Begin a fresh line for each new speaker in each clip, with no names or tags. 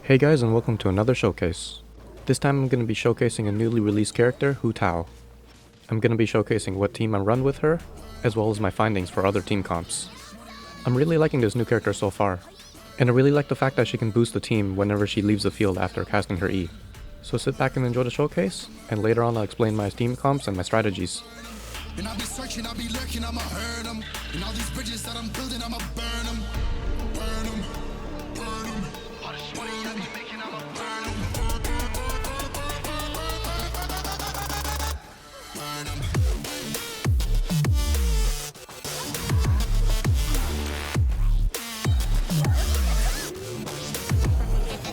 Hey guys, and welcome to another showcase. This time I'm going to be showcasing a newly released character, Hu Tao. I'm going to be showcasing what team I run with her, as well as my findings for other team comps. I'm really liking this new character so far, and I really like the fact that she can boost the team whenever she leaves the field after casting her E. So sit back and enjoy the showcase, and later on I'll explain my team comps and my strategies.
And I'll be searching, I'll be lurking, I'ma hurt them. And all these bridges that I'm building, I'ma burn them. Burn them, burn them. All this money I be making, I'ma burn them. Burn them.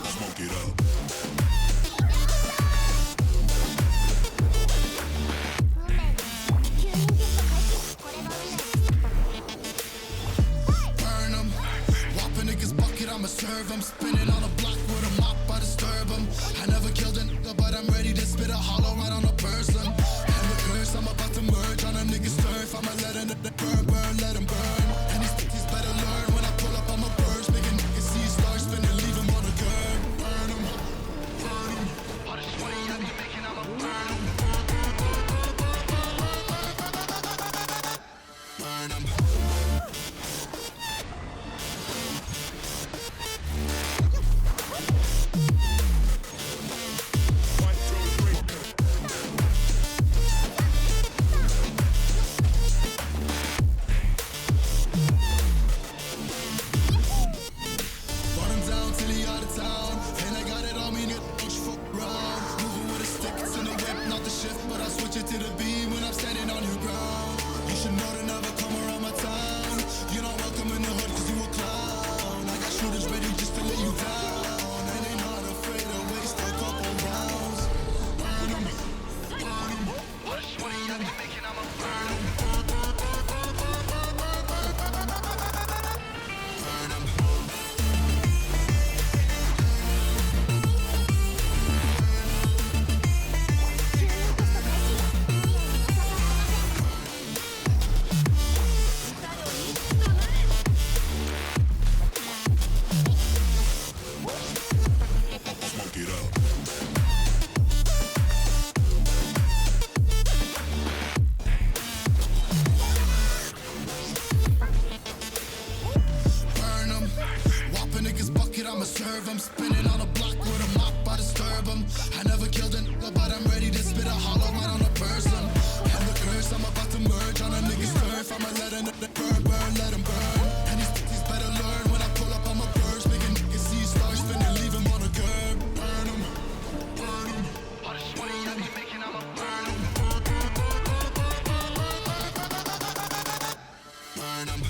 Smoke it up. Serve them, spinning on a block with a mop, I disturb them. I never killed a nigga, but I'm ready to spit a hollow right on a person. And the curse, I'm about to merge on a nigga's turf. I'ma let a nigga burn, burn, let him burn. And these bitches better learn when I pull up on my birds. Make a nigga see stars spinning, leave him on the curb. Burn him, burn him. All this money I be making, I'ma burn him. Burn him. I'ma serve them, spinning on a block with a mop, I disturb them. I never killed a nigga, but I'm ready to spit a hollow right on a person. And the curse, I'm about to merge on a nigga's turf. I'ma let a nigga burn, burn, let him burn. And these bitches better learn when I pull up on my birds. Make a nigga see stars spinning, leave him on the curb. Burn him, burn him. All this money I be making, I'ma burn him. Burn him.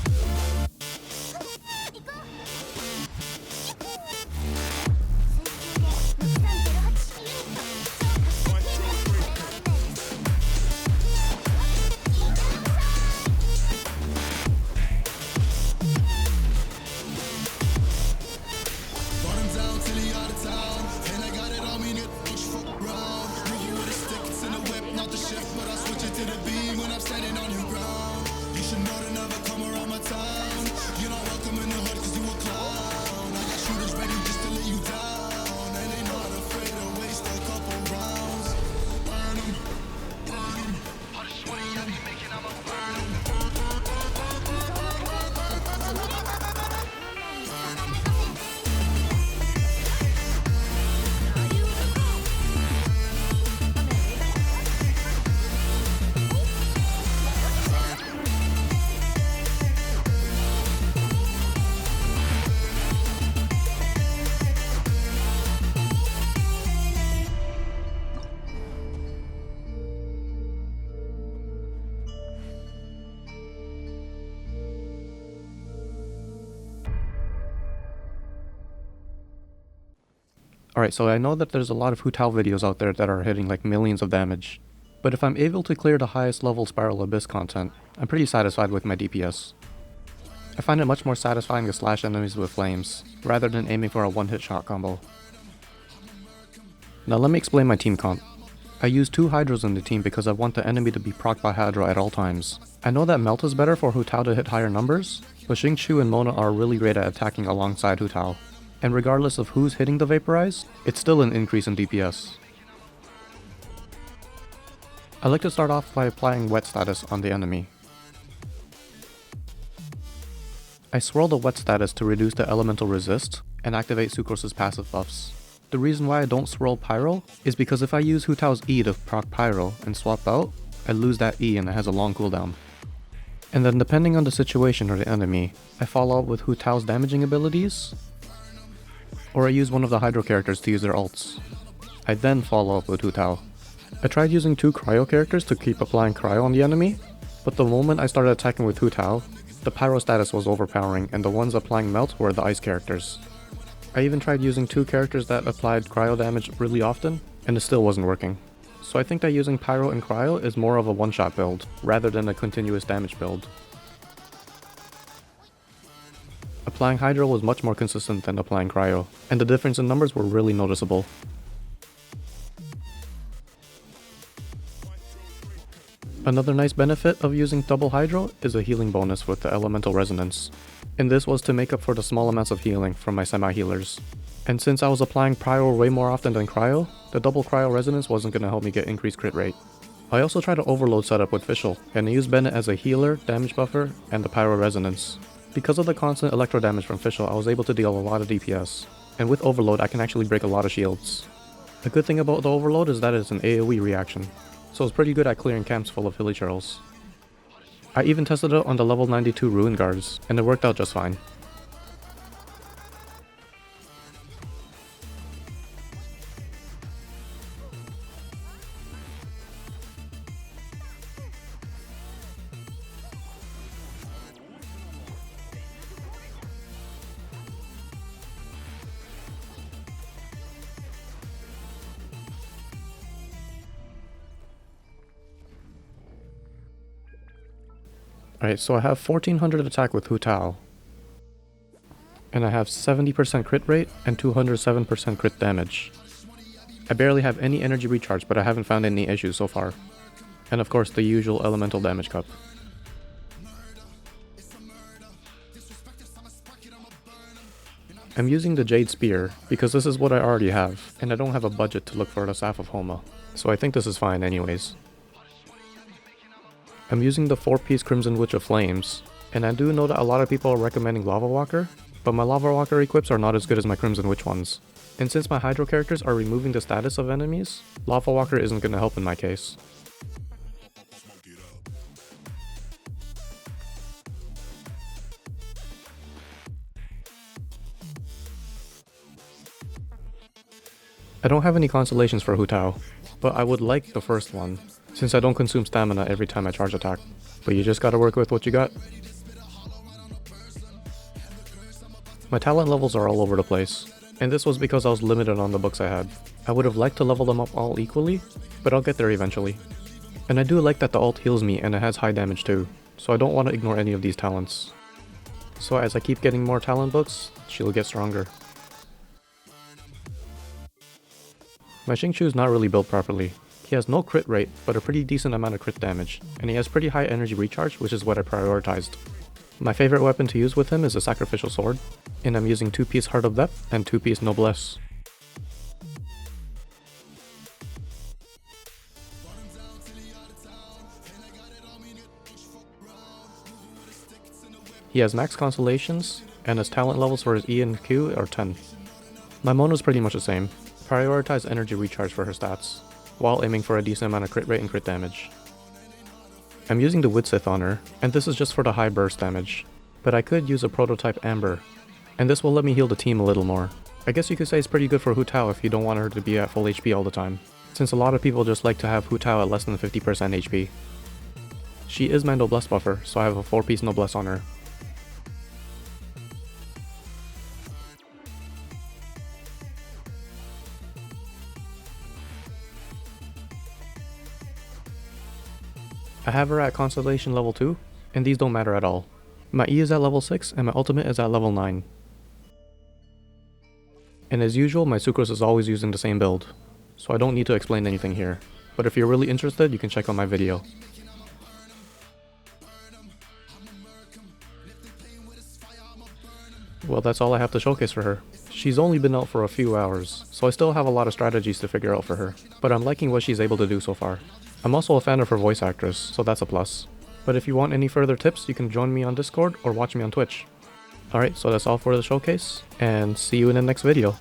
Alright, so I know that there's a lot of Hu Tao videos out there that are hitting like millions of damage, but if I'm able to clear the highest level Spiral Abyss content, I'm pretty satisfied with my DPS. I find it much more satisfying to slash enemies with flames, rather than aiming for a one-hit shot combo. Now let me explain my team comp. I use 2 Hydras in the team because I want the enemy to be procced by Hydra at all times. I know that Melt is better for Hu Tao to hit higher numbers, but Xingqiu and Mona are really great at attacking alongside Hu Tao. and regardless of who's hitting the Vaporize, it's still an increase in DPS. I like to start off by applying wet status on the enemy. I swirl the wet status to reduce the elemental resist and activate Sucrose's passive buffs. The reason why I don't swirl Pyro is because if I use Hu Tao's E to proc Pyro and swap out, I lose that E and it has a long cooldown. And then depending on the situation or the enemy, I follow up with Hu Tao's damaging abilities, or I use one of the Hydro characters to use their ults. I then follow up with Hu Tao. I tried using 2 Cryo characters to keep applying Cryo on the enemy, but the moment I started attacking with Hu Tao, the Pyro status was overpowering and the ones applying Melt were the Ice characters. I even tried using 2 characters that applied Cryo damage really often, and it still wasn't working. So I think that using Pyro and Cryo is more of a one-shot build, rather than a continuous damage build. Applying Hydro was much more consistent than applying Cryo, and the difference in numbers were really noticeable. Another nice benefit of using double Hydro is a healing bonus with the Elemental Resonance, and this was to make up for the small amounts of healing from my semi-healers. And since I was applying Pyro way more often than Cryo, the double Cryo Resonance wasn't going to help me get increased crit rate. I also tried to overload setup with Fischl, and I used Bennett as a healer, damage buffer, and the Pyro Resonance. Because of the constant electro damage from Fischl, I was able to deal a lot of DPS, and with overload I can actually break a lot of shields. The good thing about the overload is that it's an AoE reaction, so it's pretty good at clearing camps full of hilly churls. I even tested it on the level 92 Ruin Guards, and it worked out just fine. Alright, so I have 1400 attack with Hu Tao, and I have 70% crit rate and 207% crit damage. I barely have any energy recharge, but I haven't found any issues so far. And of course the usual elemental damage cup. I'm using the Jade Spear because this is what I already have, and I don't have a budget to look for the Staff of Homa, so I think this is fine anyways. I'm using the 4-piece Crimson Witch of Flames, and I do know that a lot of people are recommending Lava Walker, but my Lava Walker equips are not as good as my Crimson Witch ones. And since my Hydro characters are removing the status of enemies, Lava Walker isn't going to help in my case. I don't have any constellations for Hu Tao, but I would like the first one, since I don't consume stamina every time I charge attack. But you just gotta work with what you got. My talent levels are all over the place, and this was because I was limited on the books I had. I would have liked to level them up all equally, but I'll get there eventually. And I do like that the ult heals me and it has high damage too, so I don't want to ignore any of these talents. So as I keep getting more talent books, she'll get stronger. My Xingqiu is not really built properly. He has no crit rate, but a pretty decent amount of crit damage, and he has pretty high energy recharge, which is what I prioritized. My favorite weapon to use with him is a Sacrificial Sword, and I'm using 2-piece Heart of Depth and 2-piece Noblesse. He has max constellations, and his talent levels for his E and Q are 10. My Mona's pretty much the same. Prioritize energy recharge for her stats, while aiming for a decent amount of crit rate and crit damage. I'm using the Widsith on her, and this is just for the high burst damage, but I could use a prototype Amber, and this will let me heal the team a little more. I guess you could say it's pretty good for Hu Tao if you don't want her to be at full HP all the time, since a lot of people just like to have Hu Tao at less than 50% HP. She is my Noblesse buffer, so I have a 4-piece Noblesse on her. I have her at Constellation level 2, and these don't matter at all. My E is at level 6, and my ultimate is at level 9. And as usual, my Sucrose is always using the same build, so I don't need to explain anything here. But if you're really interested, you can check out my video. Well, that's all I have to showcase for her. She's only been out for a few hours, so I still have a lot of strategies to figure out for her, but I'm liking what she's able to do so far. I'm also a fan of her voice actress, so that's a plus. But if you want any further tips, you can join me on Discord or watch me on Twitch. Alright, so that's all for the showcase, and see you in the next video.